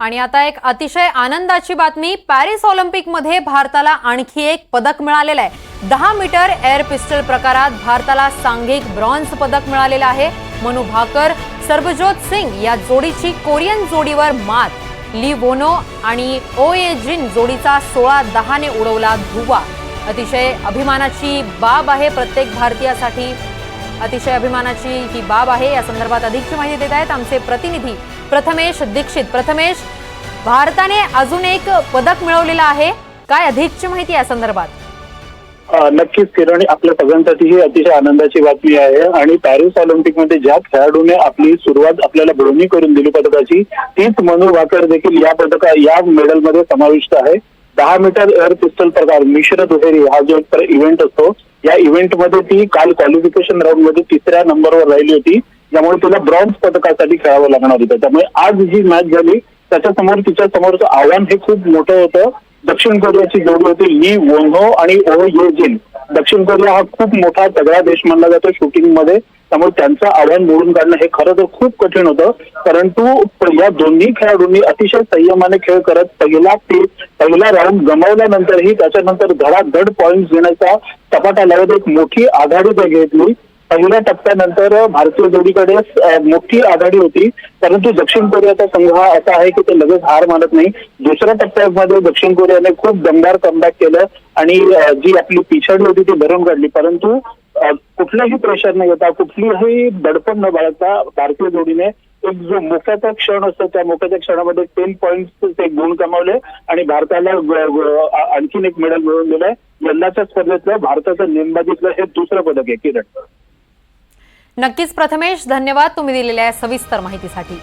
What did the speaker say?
आणि आता एक अतिशय आनंदाची बातमी, पॅरिस ऑलिम्पिकमध्ये भारताला आणखी एक पदक मिळालेलं आहे। 10 मीटर एअर पिस्टल प्रकारात भारताला सांघिक ब्रॉन्झ पदक मिळालेलं आहे। मनू भाकर, सरबजोत सिंग या जोडीची कोरियन जोडीवर मात। ली वोनो आणि ओये जिन जोडीचा 16-10 ने उडवला धुव्वा। अतिशय अभिमानाची बाब आहे प्रत्येक भारतीयासाठी, अतिशय अभिमानाची ही बाब आहे। या संदर्भात अधिकची माहिती देत आहेत आमचे प्रतिनिधी प्रथमेश दीक्षित। प्रथमेश, भारताने अजून एक पदक मिळवलेला आहे, काय अधिकची माहिती या संदर्भात? नक्कीच किरण, आपल्या सगळ्यांसाठी ही अतिशय आनंदाची बातमी आहे। आणि पॅरिस ऑलिम्पिकमध्ये ज्या खेळाडूने आपली सुरुवात आपल्याला बरोणी करून दिली पदकाची, तीच मनू भाकर देखील या मेडलमध्ये समाविष्ट आहे। 10 मीटर एअर पिस्टल प्रकार मिश्र दुहेरी हा जो इव्हेंट असतो, या इव्हेंटमध्ये ती काल क्वालिफिकेशन राऊंड मध्ये 3ऱ्या नंबरवर राहिली होती, त्यामुळे तिला ब्रॉन्झ पदकासाठी खेळावं लागणार होतं। त्यामुळे आज जी मॅच झाली त्याच्यासमोर तिच्या समोरचं आव्हान हे खूप मोठं होतं। दक्षिण कोरियाची जोडी होती ली वोनो आणि ओ ये जिन। दक्षिण कोरिया हा खूप मोठा तगडा देश मानला जातो शूटिंग मध्ये, त्यामुळे त्यांचं आव्हान मोडून काढणं हे खरं तर खूप कठीण होतं। परंतु या दोन्ही खेळाडूंनी अतिशय संयमाने खेळ करत पहिला राऊंड गमावल्यानंतरही त्याच्यानंतर धडाधड पॉइंट घेण्याचा सपाटा लावत एक मोठी आघाडी ते घेतली। पहिल्या टप्प्यानंतर भारतीय जोडीकडे मोठी आघाडी होती, परंतु दक्षिण कोरियाचा संघ हा असा आहे की ते लगेच हार मानत नाही। दुसऱ्या टप्प्यामध्ये दक्षिण कोरियाने खूप दमदार कमबॅक केलं आणि जी आपली पिछाडी होती ती भरून काढली। परंतु कुठलाही प्रेशर न येता, कुठलीही दडपण न बाळगता भारतीय जोडीने एक जो मोक्याचा क्षण असतो त्या मोक्याच्या क्षणामध्ये 10 पॉइंट्स ते गुण कमावले आणि भारताला आणखीन एक मेडल मिळवून दिलंय। यंदाच्या स्पर्धेतलं भारताचं नेमबाजीतलं हे दुसरं पदक आहे किरण। नक्कीच प्रथमेश, धन्यवाद तुम्ही दिलेल्या सविस्तर माहितीसाठी।